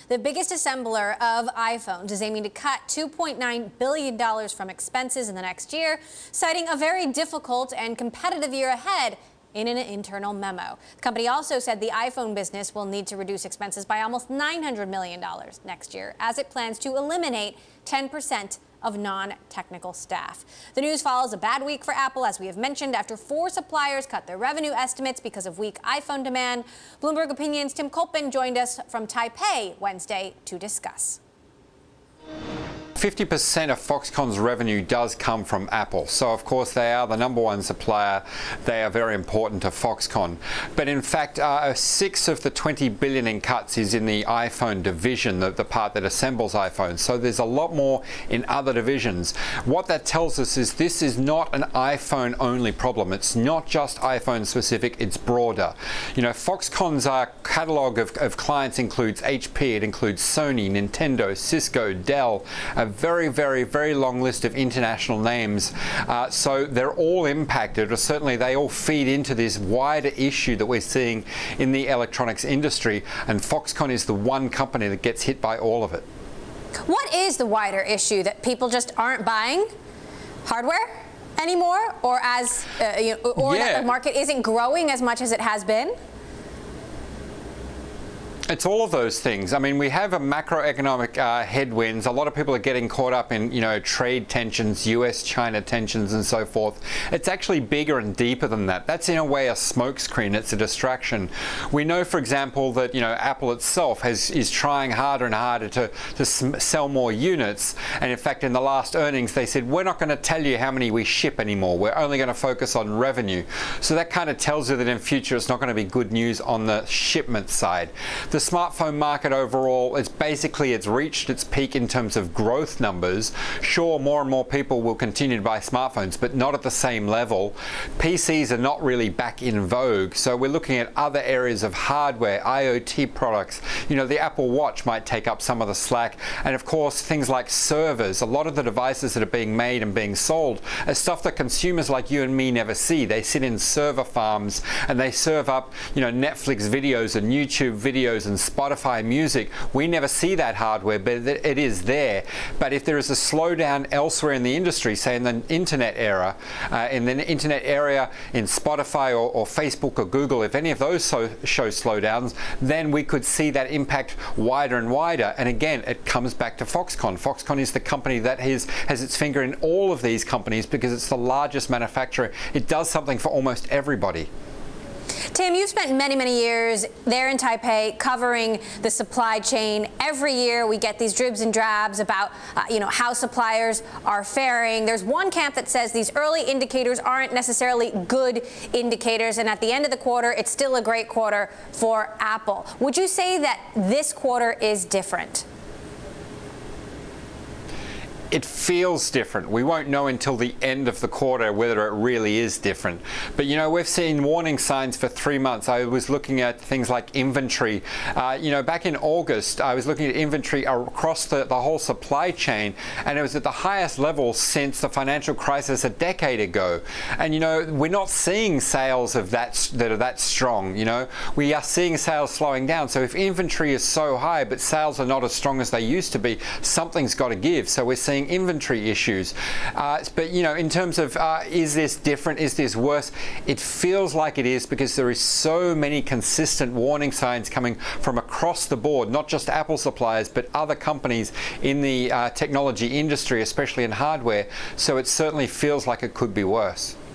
The biggest assembler of iPhones is aiming to cut $2.9 billion from expenses in the next year, citing a very difficult and competitive year ahead in an internal memo. The company also said the iPhone business will need to reduce expenses by almost $900 million next year, as it plans to eliminate 10% of non-technical staff. The news follows a bad week for Apple, as we have mentioned, after 4 suppliers cut their revenue estimates because of weak iPhone demand. Bloomberg Opinion's Tim Culpan joined us from Taipei Wednesday to discuss. 50% of Foxconn's revenue does come from Apple. So, of course, they are the #1 supplier. They are very important to Foxconn. But in fact, 6 of the $20 billion in cuts is in the iPhone division, the part that assembles iPhones. So there's a lot more in other divisions. What that tells us is this is not an iPhone-only problem. It's not just iPhone-specific. It's broader. You know, Foxconn's catalog of clients includes HP. It includes Sony, Nintendo, Cisco, Dell, a very, very, very long list of international names. So they're all impacted, or certainly they all feed into this wider issue that we're seeing in the electronics industry, and Foxconn is the one company that gets hit by all of it. What is the wider issue? That people just aren't buying hardware anymore, or that the market isn't growing as much as it has been? It's all of those things. I mean, we have a macroeconomic headwinds. A lot of people are getting caught up in, trade tensions, US-China tensions and so forth. It's actually bigger and deeper than that. That's in a way a smokescreen. It's a distraction. We know, for example, that, Apple itself is trying harder and harder to sell more units. And in fact, in the last earnings, they said, we're not going to tell you how many we ship anymore. We're only going to focus on revenue. So that kind of tells you that in future, it's not going to be good news on the shipment side. The smartphone market overall, it's reached its peak in terms of growth numbers. Sure, more and more people will continue to buy smartphones, but not at the same level. PCs are not really back in vogue, so we're looking at other areas of hardware, IoT products. The Apple Watch might take up some of the slack, and of course things like servers. A lot of the devices that are being made and being sold are stuff that consumers like you and me never see. They sit in server farms and they serve up Netflix videos and YouTube videos and Spotify music. We never see that hardware, but it is there. But if there is a slowdown elsewhere in the industry, say in the internet era, in Spotify or Facebook or Google, if any of those show slowdowns, then we could see that impact wider and wider. And again, it comes back to Foxconn. Foxconn is the company that has its finger in all of these companies because it's the largest manufacturer. It does something for almost everybody. Tim, you've spent many, many years there in Taipei covering the supply chain. Every year we get these dribs and drabs about, how suppliers are faring. There's one camp that says these early indicators aren't necessarily good indicators, and at the end of the quarter, it's still a great quarter for Apple. Would you say that this quarter is different? It feels different. We won't know until the end of the quarter whether it really is different. But we've seen warning signs for 3 months. I was looking at things like inventory. Back in August, I was looking at inventory across the whole supply chain, and it was at the highest level since the financial crisis a decade ago. And we're not seeing sales of that are that strong. We are seeing sales slowing down. So if inventory is so high but sales are not as strong as they used to be, something's got to give. So we're seeing inventory issues. But in terms of is this different, is this worse, it feels like it is, because there is so many consistent warning signs coming from across the board, not just Apple suppliers but other companies in the technology industry, especially in hardware. So it certainly feels like it could be worse.